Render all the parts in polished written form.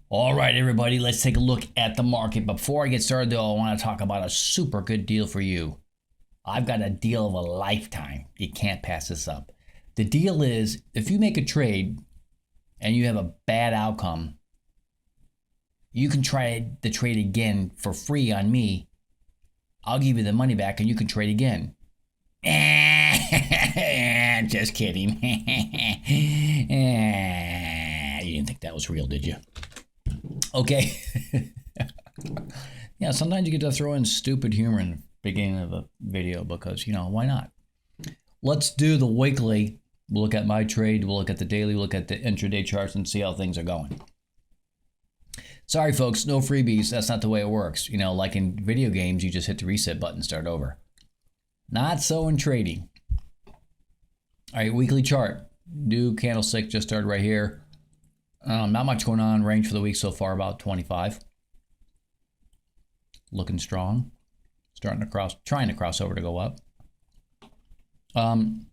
All right, everybody, let's take a look at the market. Before I get started, though, I want to talk about a super good deal for you. I've got a deal of a lifetime. You can't pass this up. The deal is if you make a trade and you have a bad outcome, you can try the trade again for free on me. I'll give you the money back and you can trade again. Just kidding. You didn't think that was real, did you? Okay. Yeah, sometimes you get to throw in stupid humor in the beginning of a video because, why not? Let's do the weekly. We'll look at my trade. We'll look at the daily. We'll look at the intraday charts and see how things are going. Sorry, folks, no freebies. That's not the way it works. Like in video games, you just hit the reset button and start over. Not so in trading. All right, weekly chart. New candlestick just started right here. Not much going on. Range for the week so far about 25. Looking strong. Trying to cross over to go up. I'm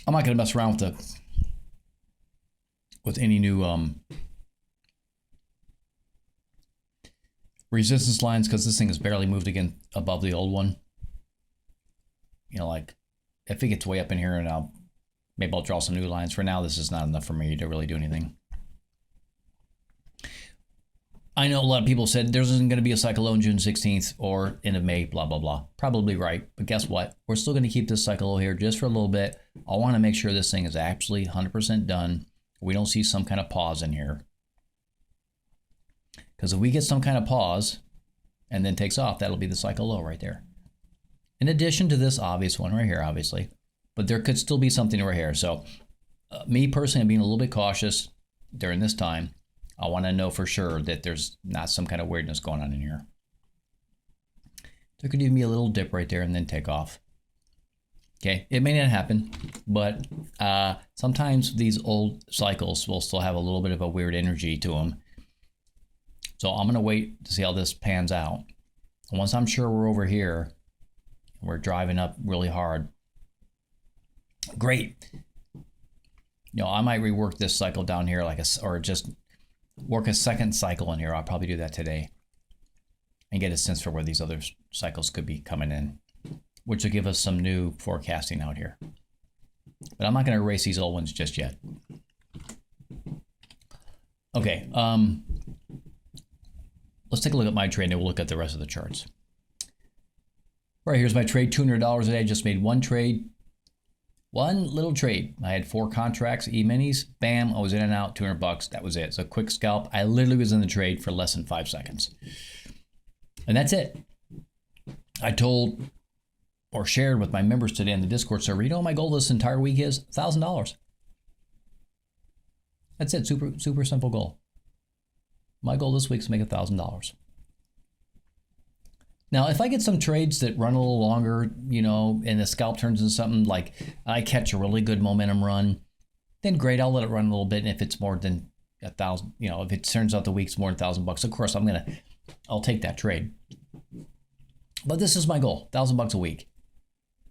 not going to mess around with any new resistance lines because this thing has barely moved again above the old one. Like if it gets way up in here and maybe I'll draw some new lines. For now, this is not enough for me to really do anything. I know a lot of people said there isn't going to be a cycle low on June 16th or end of May, blah, blah, blah. Probably right. But guess what? We're still going to keep this cycle low here just for a little bit. I want to make sure this thing is actually 100% done. We don't see some kind of pause in here. Because if we get some kind of pause and then takes off, that'll be the cycle low right there. In addition to this obvious one right here, obviously. But there could still be something right here. So me personally, I'm being a little bit cautious during this time. I want to know for sure that there's not some kind of weirdness going on in here. There could even be a little dip right there and then take off. Okay, it may not happen, but sometimes these old cycles will still have a little bit of a weird energy to them. So I'm going to wait to see how this pans out. And once I'm sure we're over here, we're driving up really hard. Great. I might rework this cycle down here or just work a second cycle in here. I'll probably do that today and get a sense for where these other cycles could be coming in, which will give us some new forecasting out here. But I'm not going to erase these old ones just yet. Okay, let's take a look at my trade and we'll look at the rest of the charts. Right, here's my trade, $200 a day. Just made one trade. One little trade. I had 4 contracts, E-minis. Bam, I was in and out, $200. That was it. So quick scalp. I literally was in the trade for less than 5 seconds. And that's it. I told or shared with my members today in the Discord server, what my goal this entire week is? $1,000. That's it. Super simple goal. My goal this week is to make $1,000. Now, if I get some trades that run a little longer, and the scalp turns into something like I catch a really good momentum run, then great, I'll let it run a little bit. And if it's more than 1,000, if it turns out the week's more than $1,000, of course, I'll take that trade. But this is my goal, $1,000 a week.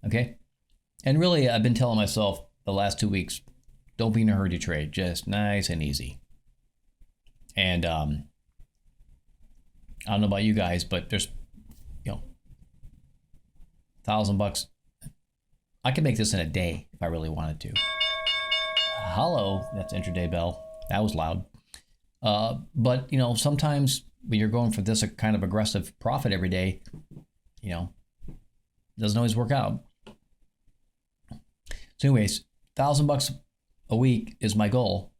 Okay. And really, I've been telling myself the last 2 weeks, don't be in a hurry to trade, just nice and easy. And I don't know about you guys, but there's, $1,000. I could make this in a day if I really wanted to. Hello, that's intraday bell. That was loud. But sometimes when you're going for this kind of aggressive profit every day, it doesn't always work out. So anyways, $1,000 a week is my goal.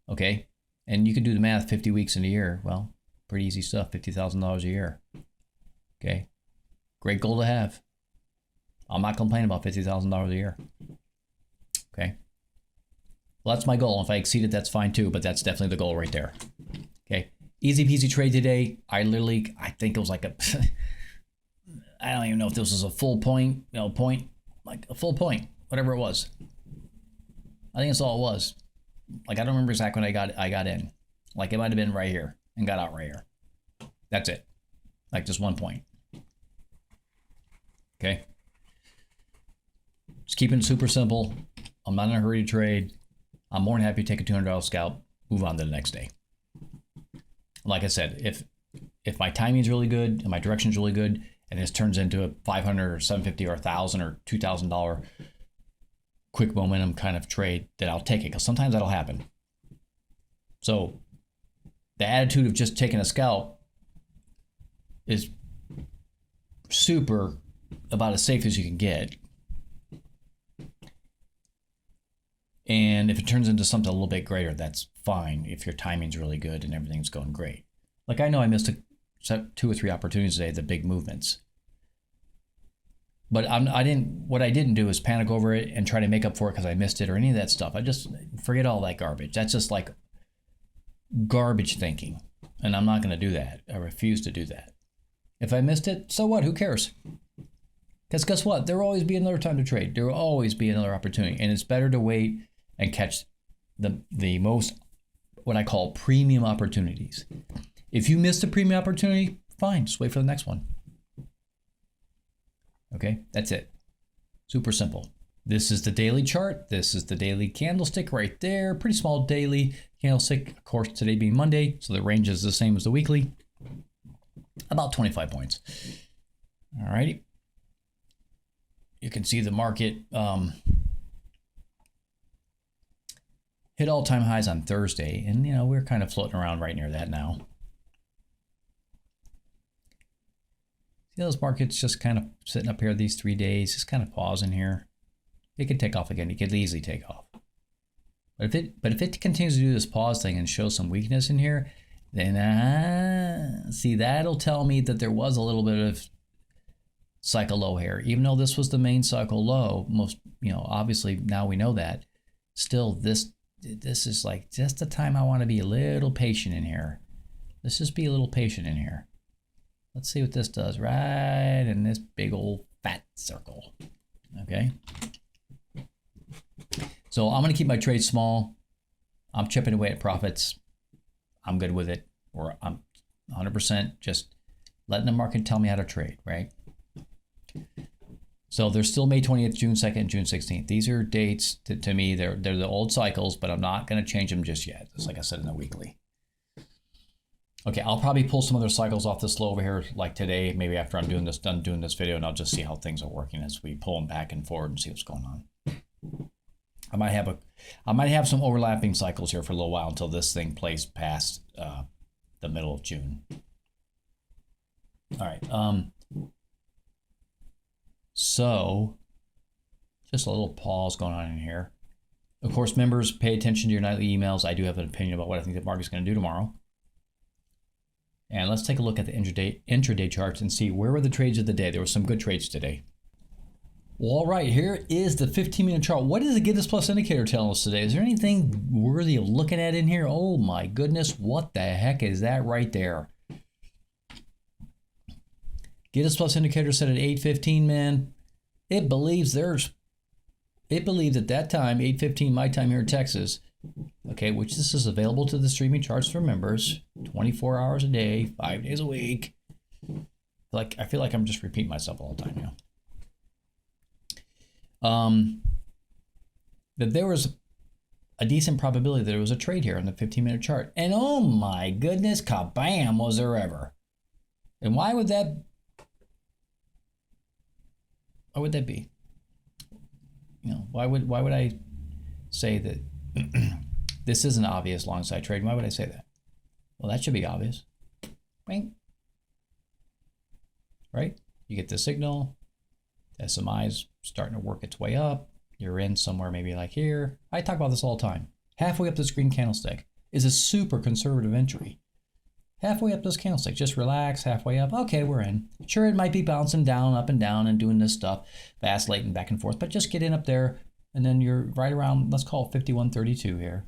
Okay, and you can do the math. 50 weeks in a year. Well, pretty easy stuff. $50,000 a year. Okay. Great goal to have. I'm not complaining about $50,000 a year. Okay. Well, that's my goal. If I exceed it, that's fine too, but that's definitely the goal right there. Okay. Easy peasy trade today. I think it was like I don't even know if this was a full point, like a full point, whatever it was. I think that's all it was. Like, I don't remember exactly when I got in. Like, it might have been right here and got out right here. That's it. Like, just 1 point. Okay. Just keeping it super simple. I'm not in a hurry to trade. I'm more than happy to take a $200 scalp, move on to the next day. Like I said, if my timing's really good and my direction's really good, and this turns into a $500 or $750 or $1,000 or $2,000 quick momentum kind of trade, then I'll take it, because sometimes that'll happen. So the attitude of just taking a scalp is super about as safe as you can get. And if it turns into something a little bit greater, that's fine if your timing's really good and everything's going great. Like I know I missed 2 or 3 opportunities today, the big movements. But what I didn't do is panic over it and try to make up for it because I missed it or any of that stuff. I just forget all that garbage. That's just like garbage thinking. And I'm not going to do that. I refuse to do that. If I missed it, so what? Who cares? Because guess what? There will always be another time to trade. There will always be another opportunity. And it's better to wait and catch the most, what I call premium opportunities. If you missed a premium opportunity, fine. Just wait for the next one. Okay, that's it. Super simple. This is the daily chart. This is the daily candlestick right there. Pretty small daily candlestick. Of course, today being Monday, so the range is the same as the weekly. About 25 points. All righty. You can see the market hit all-time highs on Thursday, and we're kind of floating around right near that now. See those markets just kind of sitting up here these 3 days, just kind of pausing here. It could take off again. It could easily take off. But if it continues to do this pause thing and show some weakness in here, then see, that'll tell me that there was a little bit of cycle low here. Even though this was the main cycle low, obviously now we know that. Still, this is like just the time I want to be a little patient in here. Let's just be a little patient in here. Let's see what this does right in this big old fat circle. Okay. So I'm going to keep my trades small. I'm chipping away at profits. I'm good with it. Or I'm 100% just letting the market tell me how to trade, right? So there's still May 20th, June 2nd, June 16th. These are dates to me, they're the old cycles, but I'm not going to change them just yet. Just like I said in the weekly. Okay, I'll probably pull some other cycles off this low over here, like today, maybe after I'm done doing this video, and I'll just see how things are working as we pull them back and forward and see what's going on. I might have some overlapping cycles here for a little while until this thing plays past the middle of June. All right. So just a little pause going on in here. Of course, members, pay attention to your nightly emails. I do have an opinion about what I think the market's going to do tomorrow. And let's take a look at the intraday charts and see where were the trades of the day. There were some good trades today. Well, all right, here is the 15-minute chart. What does the Giddus Plus indicator tell us today? Is there anything worthy of looking at in here? Oh my goodness, what the heck is that right there? Giddus Plus indicator set at 8:15, man. It believes at that time, 8:15 my time here in Texas, okay, which this is available to the streaming charts for members, 24 hours a day, 5 days a week. I feel like I'm just repeating myself all the time, that there was a decent probability that there was a trade here on the 15-minute chart. And oh my goodness, kabam, was there ever. And why would that be? Why would I say that this is an obvious long side trade? Why would I say that? Well, that should be obvious. Bing. Right? You get the signal. The SMI's starting to work its way up. You're in somewhere maybe like here. I talk about this all the time. Halfway up this green candlestick is a super conservative entry. Halfway up this candlestick, just relax, halfway up. Okay, we're in. Sure, it might be bouncing down, up and down and doing this stuff, vacillating back and forth, but just get in up there and then you're right around, let's call it 51.32 here.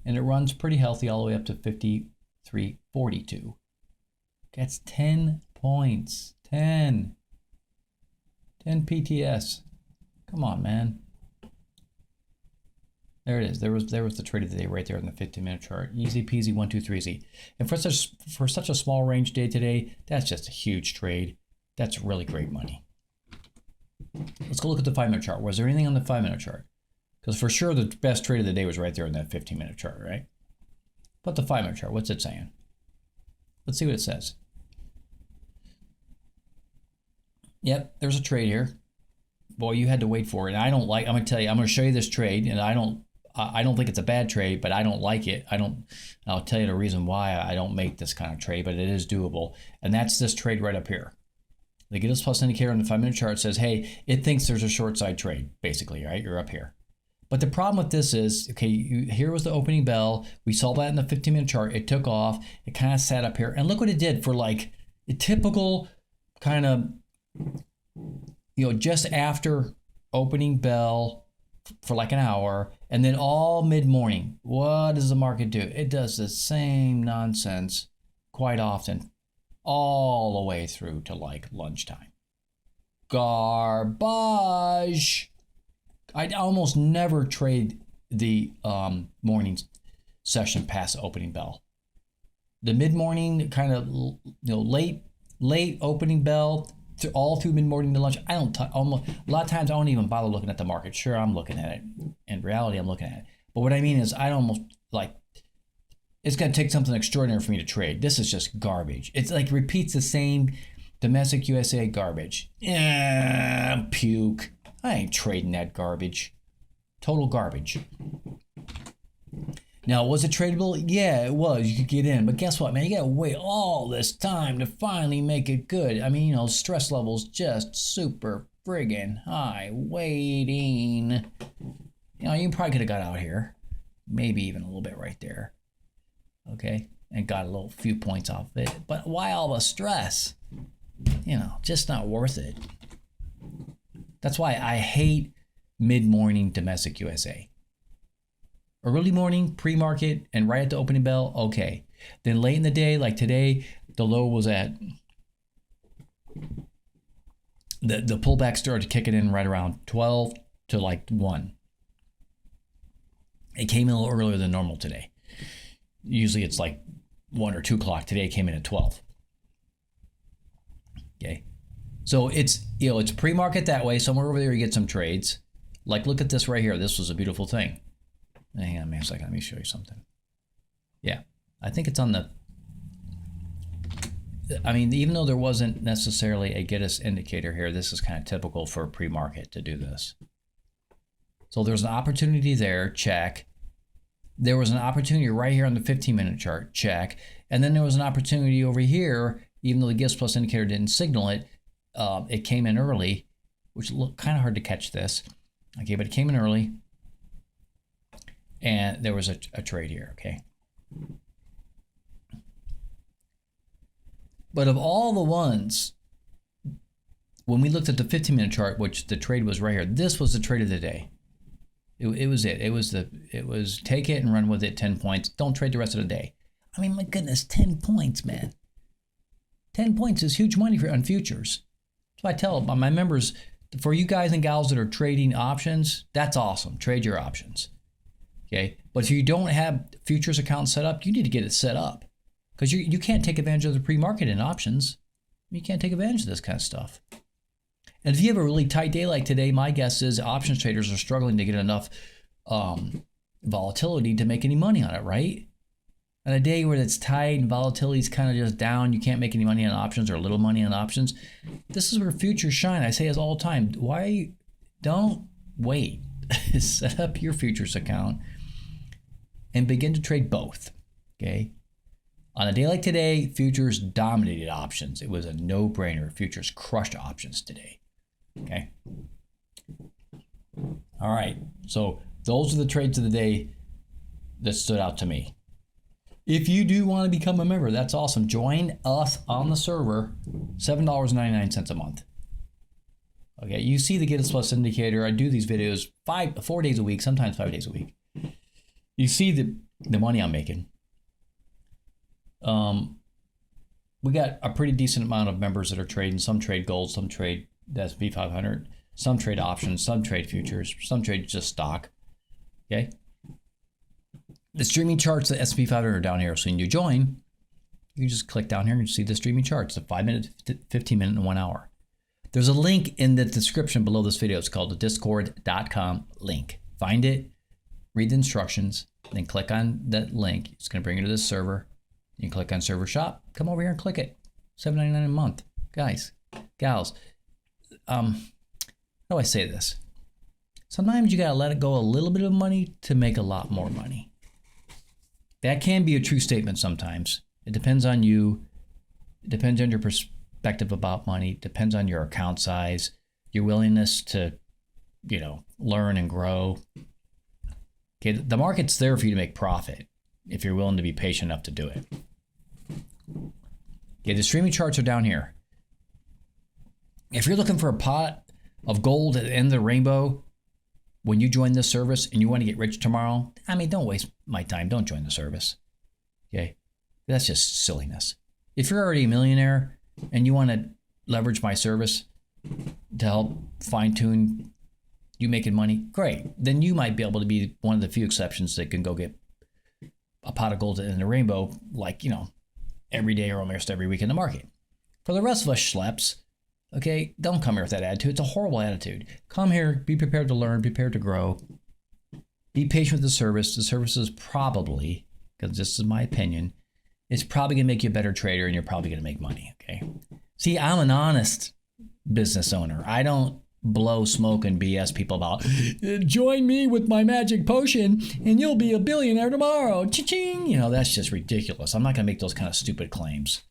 And it runs pretty healthy all the way up to 53.42. That's 10 points. 10 PTS. Come on, man. There it is. There was the trade of the day right there in the 15-minute chart. Easy peasy, 1, 2, 3, easy. And for such a small range day today, that's just a huge trade. That's really great money. Let's go look at the 5-minute chart. Was there anything on the 5-minute chart? Because for sure the best trade of the day was right there in that 15-minute chart, right? But the 5-minute chart, what's it saying? Let's see what it says. Yep, there's a trade here. Boy, you had to wait for it. And I'm going to tell you, I'm going to show you this trade, and I don't think it's a bad trade, but I don't like it. I'll tell you the reason why I don't make this kind of trade, but it is doable. And that's this trade right up here. The Gittles Plus indicator on the 5-minute chart says, hey, it thinks there's a short side trade, basically, right? You're up here. But the problem with this is, okay, here was the opening bell. We saw that in the 15-minute chart. It took off. It kind of sat up here. And look what it did for like a typical kind of, just after opening bell for like an hour, and then all mid-morning. What does the market do? It does the same nonsense quite often, all the way through to like lunchtime. Garbage. I almost never trade the morning session past the opening bell. The mid-morning kind of late opening bell all through mid-morning to lunch. I don't a lot of times I don't even bother looking at the market. Sure, I'm looking at it. In reality, I'm looking at it. But what I mean is I almost like it's going to take something extraordinary for me to trade. This is just garbage. It's like repeats the same domestic USA garbage. Puke. I ain't trading that garbage. Total garbage. Now, was it tradable? Yeah, it was. You could get in. But guess what, man? You got to wait all this time to finally make it good. I mean, stress levels just super friggin' high. Waiting. You probably could have got out here. Maybe even a little bit right there. Okay? And got a few points off of it. But why all the stress? Just not worth it. That's why I hate mid-morning domestic USA. Early morning, pre-market, and right at the opening bell, okay. Then late in the day, like today, the low was at, the pullback started kicking in right around 12 to like 1. It came in a little earlier than normal today. Usually it's like 1 or 2 o'clock. Today it came in at 12. Okay. So it's pre-market that way. Somewhere over there you get some trades. Like look at this right here. This was a beautiful thing. Hang on a second. Let me show you something. Yeah. I think it's on the... I mean, even though there wasn't necessarily a Gittles indicator here, this is kind of typical for pre-market to do this. So there's an opportunity there. Check. There was an opportunity right here on the 15-minute chart. Check. And then there was an opportunity over here, even though the Gittles Plus indicator didn't signal it. It came in early, which looked kind of hard to catch this. Okay, but it came in early. And there was a trade here, okay? But of all the ones, when we looked at the 15-minute chart, which the trade was right here, this was the trade of the day. It was it. It was take it and run with it, 10 points. Don't trade the rest of the day. I mean, my goodness, 10 points, man. 10 points is huge money on futures. So I tell my members, for you guys and gals that are trading options, that's awesome. Trade your options. Okay. But if you don't have futures account set up, you need to get it set up because you can't take advantage of the pre-market in options. You can't take advantage of this kind of stuff. And if you have a really tight day like today, my guess is options traders are struggling to get enough volatility to make any money on it, right? On a day where it's tight and volatility is kind of just down, you can't make any money on options or little money on options. This is where futures shine. I say this all the time. Why don't wait? Set up your futures account and begin to trade both, okay? On a day like today, futures dominated options. It was a no-brainer. Futures crushed options today, okay? All right, so those are the trades of the day that stood out to me. If you do want to become a member, that's awesome. Join us on the server, $7.99 a month. Okay, you see the Gittles Plus indicator. I do these videos 4 days a week, sometimes 5 days a week. You see the money I'm making. We got a pretty decent amount of members that are trading. Some trade gold, some trade the S&P 500, some trade options, some trade futures, some trade just stock. Okay. The streaming charts, the S&P 500 are down here. So when you join, you can just click down here and you see the streaming charts, the 5 minute, 15 minute, and 1 hour. There's a link in the description below this video. It's called the discord.com link. Find it, read the instructions, then click on that link. It's going to bring you to this server. You can click on server shop. Come over here and click it. $7.99 a month. Guys, gals, how do I say this? Sometimes you got to let it go a little bit of money to make a lot more money. That can be a true statement sometimes. It depends on you. It depends on your perspective about money. It depends on your account size, your willingness to, learn and grow. Okay, the market's there for you to make profit if you're willing to be patient enough to do it. Okay, the streaming charts are down here. If you're looking for a pot of gold at the end of the rainbow when you join this service and you want to get rich tomorrow, don't waste my time. Don't join the service. Okay, that's just silliness. If you're already a millionaire and you want to leverage my service to help fine-tune you making money, great. Then you might be able to be one of the few exceptions that can go get a pot of gold in the rainbow, every day or almost every week in the market. For the rest of us schleps, okay, don't come here with that attitude. It's a horrible attitude. Come here, be prepared to learn, be prepared to grow. Be patient with the service. The service is probably, because this is my opinion, it's probably going to make you a better trader and you're probably going to make money, okay? See, I'm an honest business owner. I don't blow smoke and BS people about, join me with my magic potion and you'll be a billionaire tomorrow. Cha-ching! That's just ridiculous. I'm not going to make those kind of stupid claims.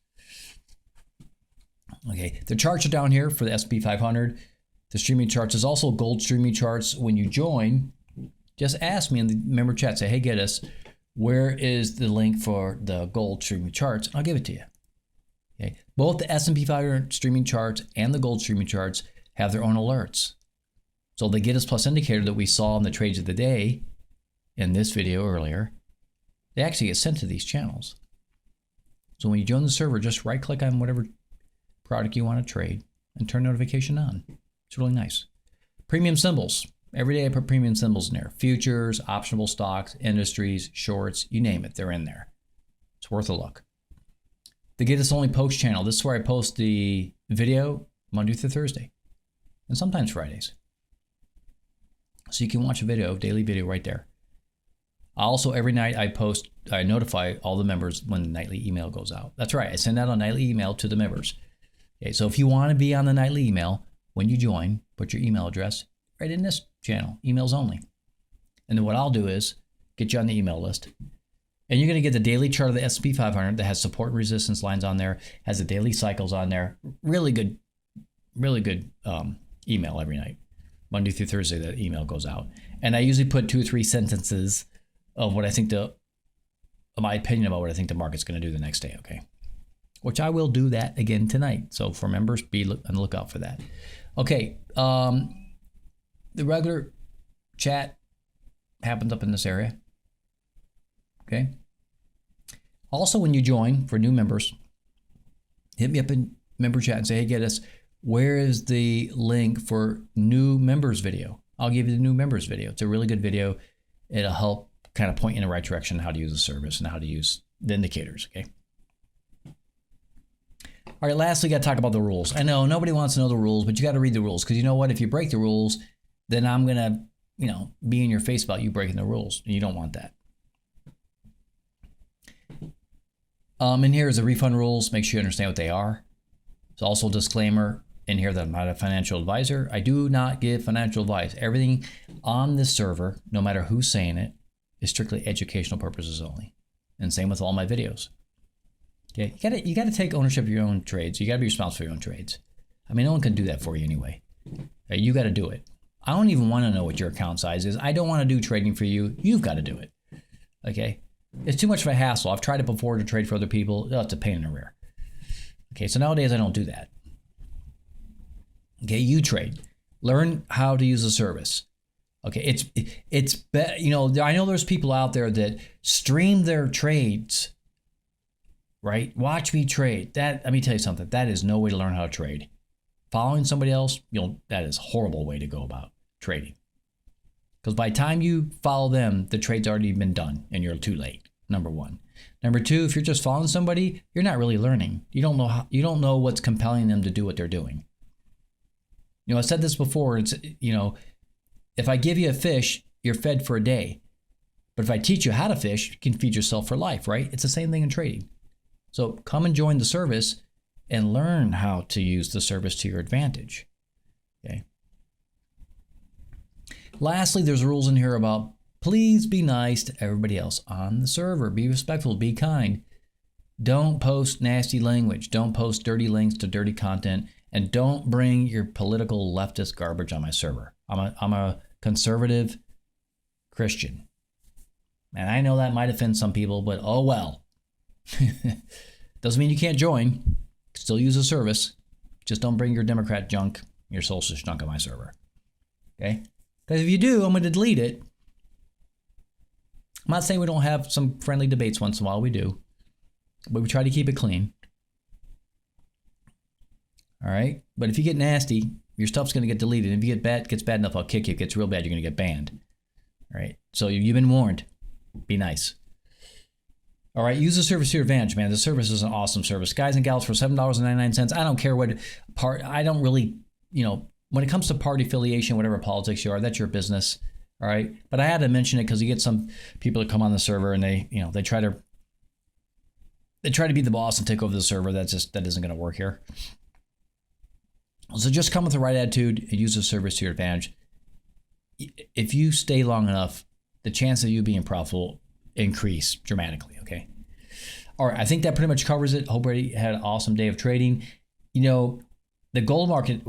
Okay, the charts are down here for the S&P 500. The streaming charts is also gold streaming charts. When you join, just ask me in the member chat, say, hey, get us, where is the link for the gold streaming charts? I'll give it to you. Okay, both the S&P 500 streaming charts and the gold streaming charts have their own alerts. So the Get Us Plus indicator that we saw in the trades of the day in this video earlier, they actually get sent to these channels. So when you join the server, just right click on whatever product you want to trade and turn notification on. It's really nice. Premium symbols. Every day I put premium symbols in there. Futures, optional stocks, industries, shorts, you name it, they're in there. It's worth a look. The Get Us Only Post channel. This is where I post the video Monday through Thursday and sometimes Fridays. So you can watch a video, daily video right there. Also, every night I notify all the members when the nightly email goes out. That's right, I send out a nightly email to the members. Okay, so if you want to be on the nightly email, when you join, put your email address right in this channel, emails only. And then what I'll do is get you on the email list. And you're going to get the daily chart of the S&P 500 that has support and resistance lines on there, has the daily cycles on there. Really good email every night. Monday through Thursday, that email goes out. And I usually put 2 or 3 sentences of what I think my opinion about what I think the market's going to do the next day, okay? Which I will do that again tonight. So for members, be on the lookout for that. Okay, the regular chat happens up in this area. Okay. Also, when you join, for new members, hit me up in member chat and say, hey, get us, where is the link for new members video? I'll give you the new members video. It's a really good video. It'll help kind of point you in the right direction, how to use the service and how to use the indicators, okay? All right, lastly, got to talk about the rules. I know nobody wants to know the rules, but you got to read the rules, because you know what? If you break the rules, then I'm going to, be in your face about you breaking the rules, and you don't want that. In here is the refund rules. Make sure you understand what they are. There's also a disclaimer in here that I'm not a financial advisor. I do not give financial advice. Everything on this server, no matter who's saying it, is strictly educational purposes only. And same with all my videos. Okay, you gotta take ownership of your own trades. You gotta be responsible for your own trades. No one can do that for you anyway. Okay, you gotta do it. I don't even want to know what your account size is. I don't want to do trading for you. You've got to do it. Okay. It's too much of a hassle. I've tried it before to trade for other people. Oh, it's a pain in the rear. Okay, so nowadays I don't do that. Okay, you trade. Learn how to use the service. Okay, I know there's people out there that stream their trades, right? Watch me trade. Let me tell you something. That is no way to learn how to trade. Following somebody else, that is a horrible way to go about trading. Because by the time you follow them, the trade's already been done and you're too late. Number one. Number two, if you're just following somebody, you're not really learning. You don't know what's compelling them to do what they're doing. I said this before. It's if I give you a fish you're fed for a day. But if I teach you how to fish, you can feed yourself for life, right? It's the same thing in trading. So come and join the service and learn how to use the service to your advantage. Okay. Lastly, there's rules in here about please be nice to everybody else on the server. Be respectful, be kind. Don't post nasty language. Don't post dirty links to dirty content. And don't bring your political leftist garbage on my server. I'm a conservative Christian. And I know that might offend some people, but oh well. Doesn't mean you can't join. Still use the service. Just don't bring your Democrat junk, your socialist junk on my server. Okay? Because if you do, I'm going to delete it. I'm not saying we don't have some friendly debates once in a while. We do. But we try to keep it clean. All right? But if you get nasty, your stuff's going to get deleted. If you get bad, gets bad enough, I'll kick you. If it gets real bad, you're going to get banned. All right? So you've been warned. Be nice. All right, use the service to your advantage, man. The service is an awesome service. Guys and gals, for $7.99, I don't care what part, I don't really, when it comes to party affiliation, whatever politics you are, that's your business. All right. But I had to mention it because you get some people that come on the server and they try to be the boss and take over the server. That isn't going to work here. So just come with the right attitude and use the service to your advantage. If you stay long enough, the chance of you being profitable increase dramatically. Okay. All right. I think that pretty much covers it. Hope everybody had an awesome day of trading. The gold market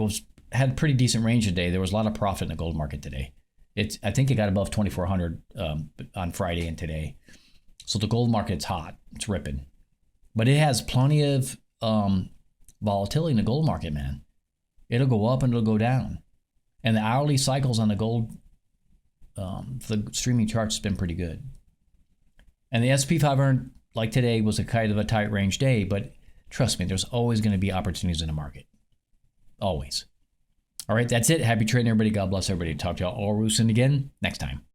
had a pretty decent range today. There was a lot of profit in the gold market today. I think it got above 2,400 on Friday and today. So the gold market's hot. It's ripping. But it has plenty of volatility in the gold market, man. It'll go up and it'll go down. And the hourly cycles on the gold, the streaming charts has been pretty good. And the S&P 500, like today, was a kind of a tight range day, but trust me, there's always going to be opportunities in the market. Always. All right, that's it. Happy trading, everybody. God bless everybody. Talk to y'all all soon again next time.